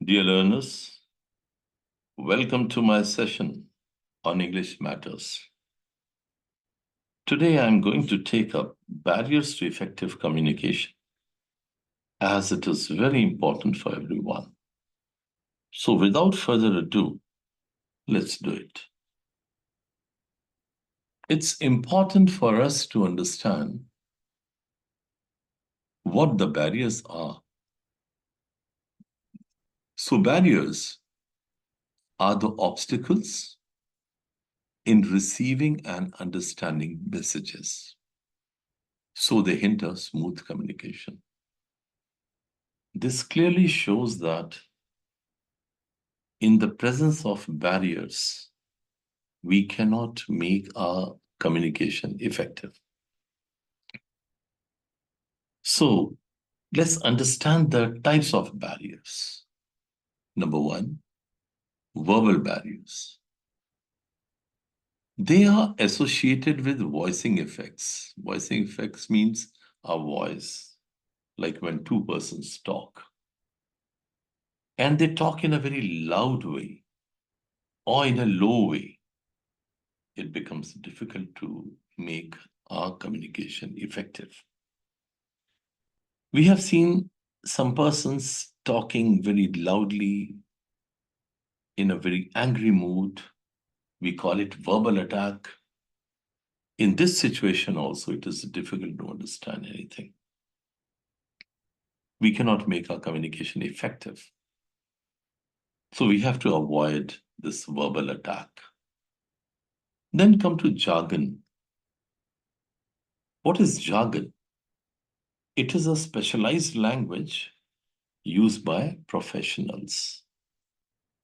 Dear learners, welcome to my session on English Matters. Today I'm going to take up barriers to effective communication, as it is very important for everyone. So without further ado, let's do it. It's important for us to understand what the barriers are. So barriers are the obstacles in receiving and understanding messages. So they hinder smooth communication. This clearly shows that in the presence of barriers, we cannot make our communication effective. So let's understand the types of barriers. Number one, verbal barriers. They are associated with voicing effects. Voicing effects means our voice, like when two persons talk. And they talk in a very loud way or in a low way. It becomes difficult to make our communication effective. We have seen some persons talking very loudly in a very angry mood. We call it verbal attack. In this situation also, it is difficult to understand anything. We cannot make our communication effective. So we have to avoid this verbal attack. Then come to jargon. What is jargon? It is a specialized language used by professionals.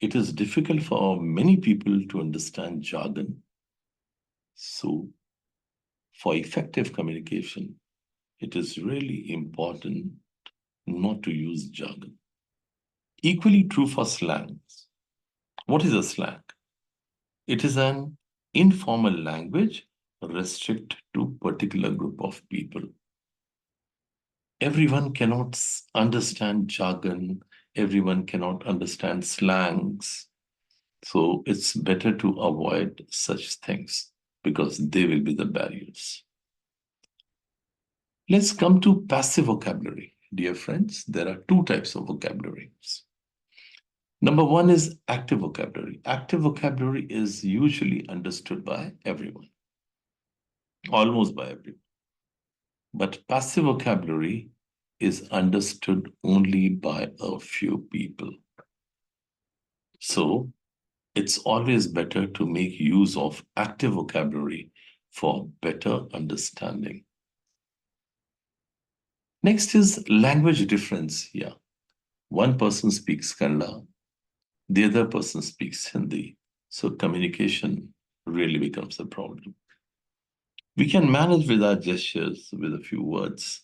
It is difficult for many people to understand jargon. So, for effective communication, it is really important not to use jargon. Equally true for slangs. What is a slang? It is an informal language restricted to a particular group of people. Everyone cannot understand jargon. Everyone cannot understand slangs. So it's better to avoid such things because they will be the barriers. Let's come to passive vocabulary. Dear friends, there are two types of vocabularies. Number one is active vocabulary. Active vocabulary is usually understood by everyone, almost by everyone. But passive vocabulary is understood only by a few people. So it's always better to make use of active vocabulary for better understanding. Next is language difference here. One person speaks Kannada, the other person speaks Hindi. So communication really becomes a problem. We can manage with our gestures, with a few words,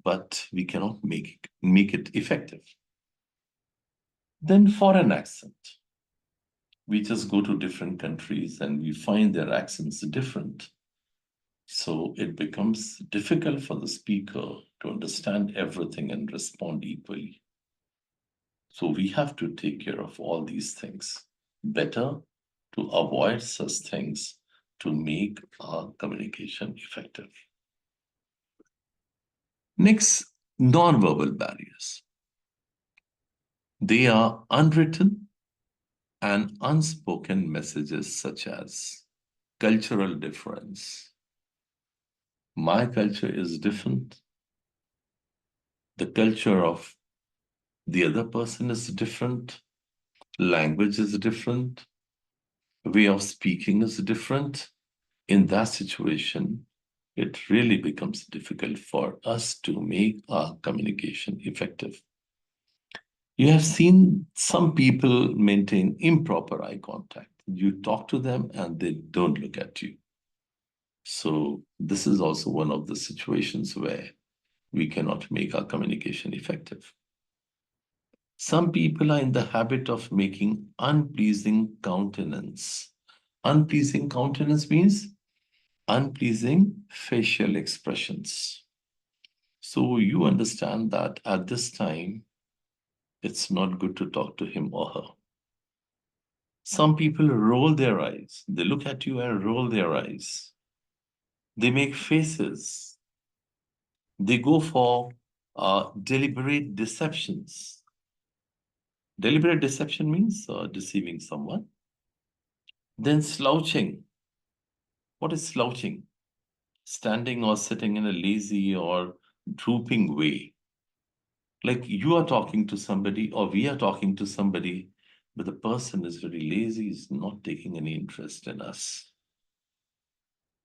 but we cannot make it effective. Then foreign accent. We just go to different countries and we find their accents different. So it becomes difficult for the speaker to understand everything and respond equally. So we have to take care of all these things. Better to avoid such things to make our communication effective. Next, non-verbal barriers. They are unwritten and unspoken messages such as cultural difference. My culture is different. The culture of the other person is different. Language is different. Way of speaking is different. In that situation, it really becomes difficult for us to make our communication effective. You have seen some people maintain improper eye contact. You talk to them and they don't look at you. So this is also one of the situations where we cannot make our communication effective. Some people are in the habit of making unpleasing countenance. Unpleasing countenance means unpleasing facial expressions. So you understand that at this time, it's not good to talk to him or her. Some people roll their eyes. They look at you and roll their eyes. They make faces. They go for deliberate deceptions. Deliberate deception means deceiving someone. Then slouching. What is slouching? Standing or sitting in a lazy or drooping way. Like you are talking to somebody or we are talking to somebody, but the person is very lazy, is not taking any interest in us.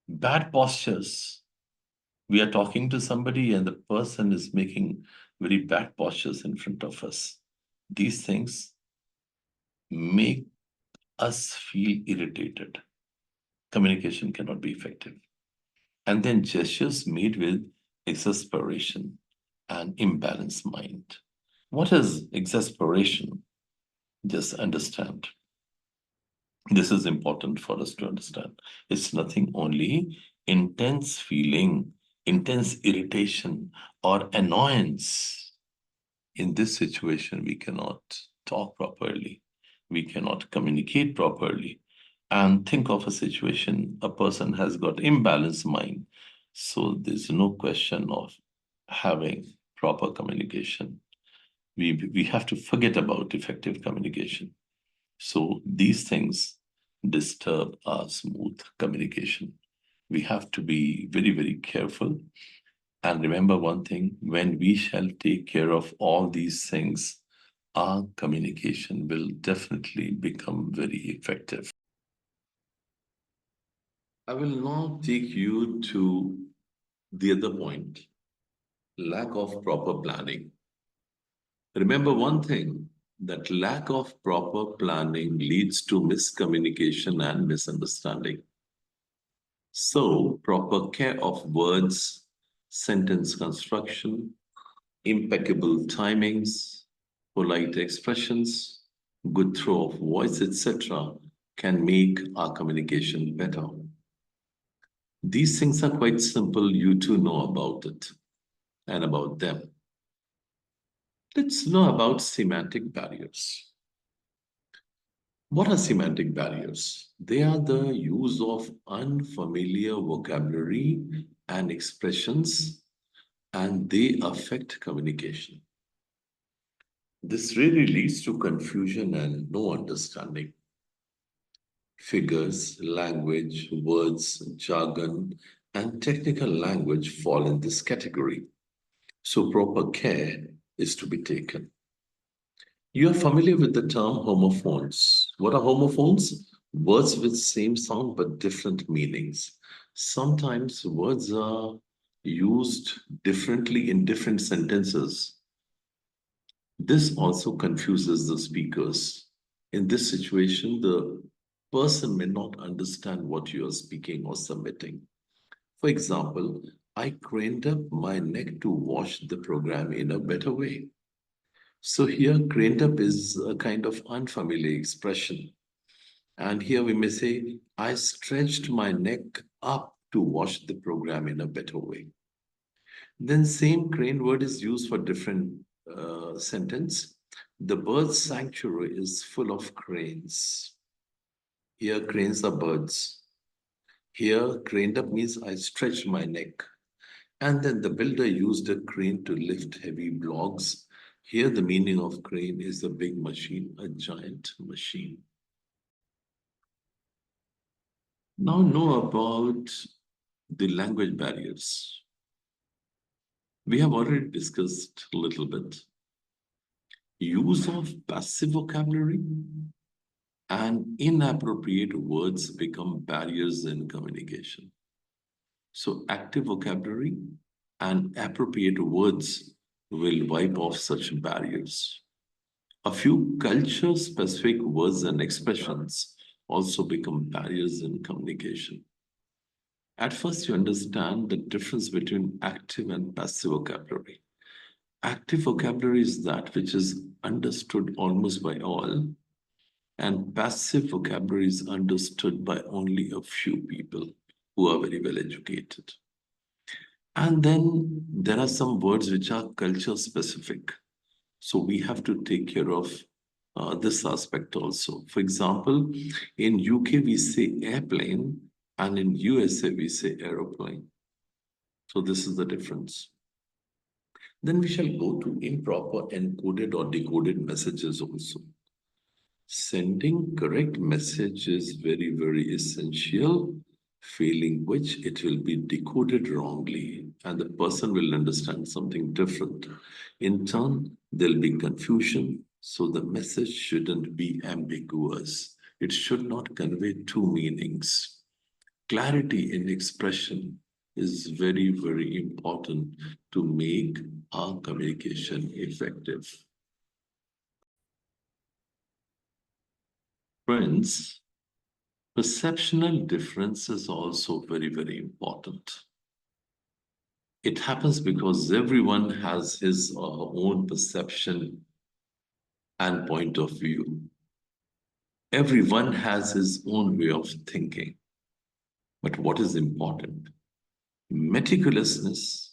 Bad postures. We are talking to somebody and the person is making very bad postures in front of us. These things make us feel irritated. Communication cannot be effective. And then gestures made with exasperation and imbalanced mind. What is exasperation? Just understand. This is important for us to understand. It's nothing only intense feeling, intense irritation, or annoyance. In this situation, we cannot talk properly. We cannot communicate properly. And think of a situation, a person has got imbalanced mind. So there's no question of having proper communication. We have to forget about effective communication. So these things disturb our smooth communication. We have to be very, very careful. And remember one thing, when we shall take care of all these things, our communication will definitely become very effective. I will now take you to the other point, lack of proper planning. Remember one thing, that lack of proper planning leads to miscommunication and misunderstanding. So, proper care of words, sentence construction, impeccable timings, polite expressions, good throw of voice, etc., can make our communication better. These things are quite simple. You too know about it and about them. Let's know about semantic barriers. What are semantic barriers? They are the use of unfamiliar vocabulary and expressions, and they affect communication. This really leads to confusion and no understanding. Figures, language, words, jargon, and technical language fall in this category. So proper care is to be taken. You are familiar with the term homophones. What are homophones? Words with same sound but different meanings. Sometimes words are used differently in different sentences. This also confuses the speakers. In this situation, the person may not understand what you are speaking or submitting. For example, I craned up my neck to watch the program in a better way. So here, craned up is a kind of unfamiliar expression. And here we may say, I stretched my neck up to watch the program in a better way. Then same crane word is used for different sentence. The bird sanctuary is full of cranes. Here, cranes are birds. Here, craned up means I stretched my neck. And then the builder used a crane to lift heavy blocks. Here, the meaning of crane is a big machine, a giant machine. Now know about the language barriers. We have already discussed a little bit. Use of passive vocabulary and inappropriate words become barriers in communication. So active vocabulary and appropriate words will wipe off such barriers. A few culture-specific words and expressions also become barriers in communication. At first, you understand the difference between active and passive vocabulary. Active vocabulary is that which is understood almost by all, and passive vocabulary is understood by only a few people who are very well educated. And then there are some words which are culture specific. So we have to take care of this aspect also. For example, in UK we say airplane, and in USA we say aeroplane. So this is the difference. Then we shall go to improper encoded or decoded messages also. Sending correct message is very, very essential, failing which it will be decoded wrongly and the person will understand something different. In turn, there'll be confusion, so the message shouldn't be ambiguous. It should not convey two meanings. Clarity in expression is very, very important to make our communication effective. Friends, perceptual difference is also very, very important. It happens because everyone has his or her own perception and point of view. Everyone has his own way of thinking. But what is important? Meticulousness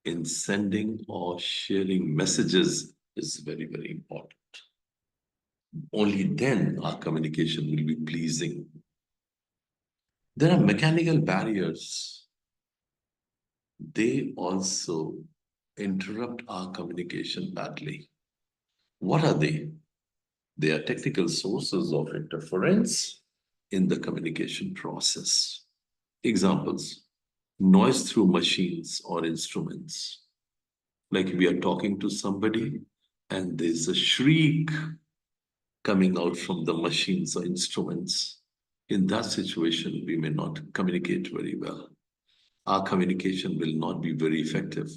in sending or sharing messages is very, very important. Only then our communication will be pleasing. There are mechanical barriers. They also interrupt our communication badly. What are they? They are technical sources of interference in the communication process. Examples: noise through machines or instruments. Like we are talking to somebody and there's a shriek coming out from the machines or instruments. In that situation, we may not communicate very well. Our communication will not be very effective.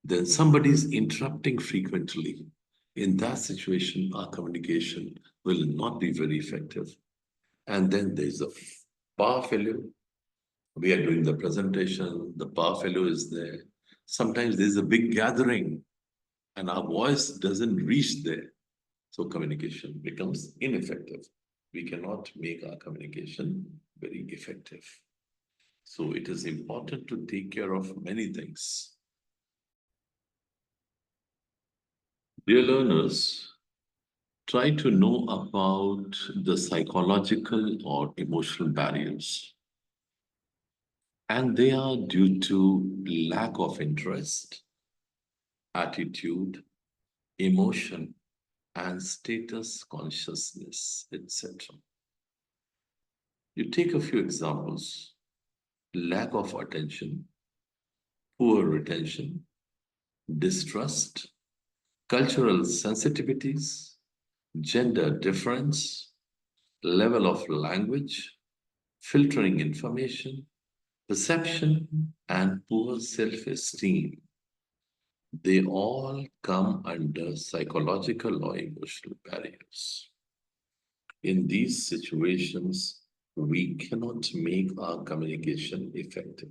Then somebody is interrupting frequently. In that situation, our communication will not be very effective. And then there's a power failure. We are doing the presentation, the power failure is there. Sometimes there's a big gathering and our voice doesn't reach there. So communication becomes ineffective. We cannot make our communication very effective. So it is important to take care of many things. Dear learners, try to know about the psychological or emotional barriers. And they are due to lack of interest, attitude, emotion, and status consciousness, etc. You take a few examples: lack of attention, poor retention, distrust, cultural sensitivities, gender difference, level of language, filtering information, perception, and poor self-esteem. They all come under psychological or emotional barriers. In these situations, we cannot make our communication effective.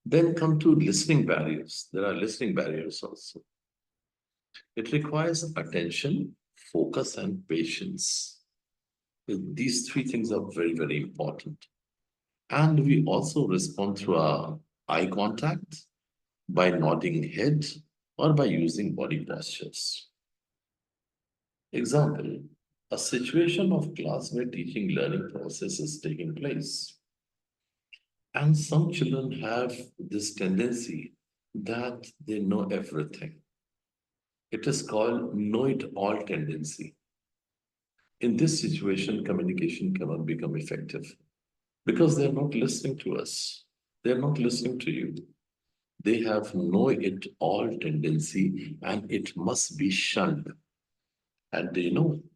Then come to listening barriers. There are listening barriers also. It requires attention, focus, and patience. These three things are very, very important. And we also respond through our eye contact, by nodding head, or by using body postures. Example: a situation of class where teaching learning process is taking place. And some children have this tendency that they know everything. It is called know-it-all tendency. In this situation, communication cannot become effective because they're not listening to us. They're not listening to you. They have know-it-all tendency and it must be shunned. And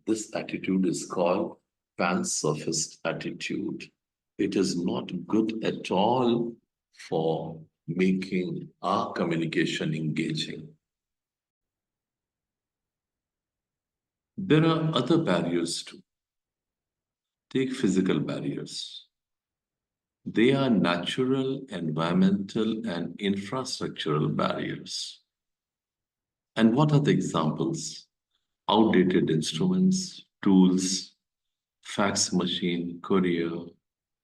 this attitude is called pan-surfaced attitude. It is not good at all for making our communication engaging. There are other barriers too. Take physical barriers. They are natural, environmental, and infrastructural barriers. And what are the examples? Outdated instruments, tools, fax machine, courier,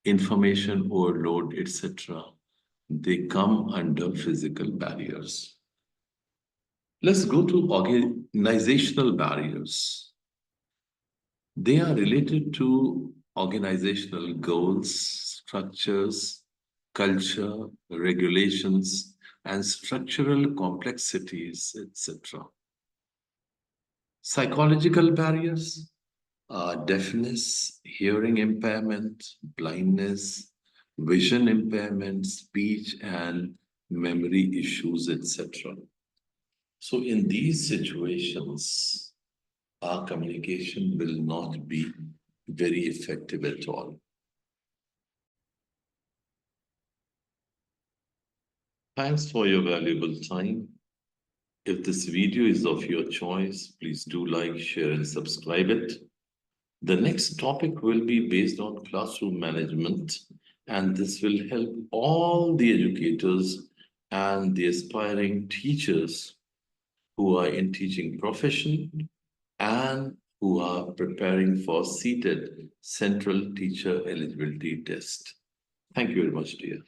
information overload, etc. They come under physical barriers. Let's go to organizational barriers. They are related to organizational goals, structures, culture, regulations, and structural complexities, etc. Psychological barriers are deafness, hearing impairment, blindness, vision impairment, speech and memory issues, etc. So, in these situations, our communication will not be very effective at all. Thanks for your valuable time. If this video is of your choice, please do like, share, and subscribe it. The next topic will be based on classroom management, and this will help all the educators and the aspiring teachers who are in teaching profession and who are preparing for seated Central Teacher Eligibility Test. Thank you very much, dear.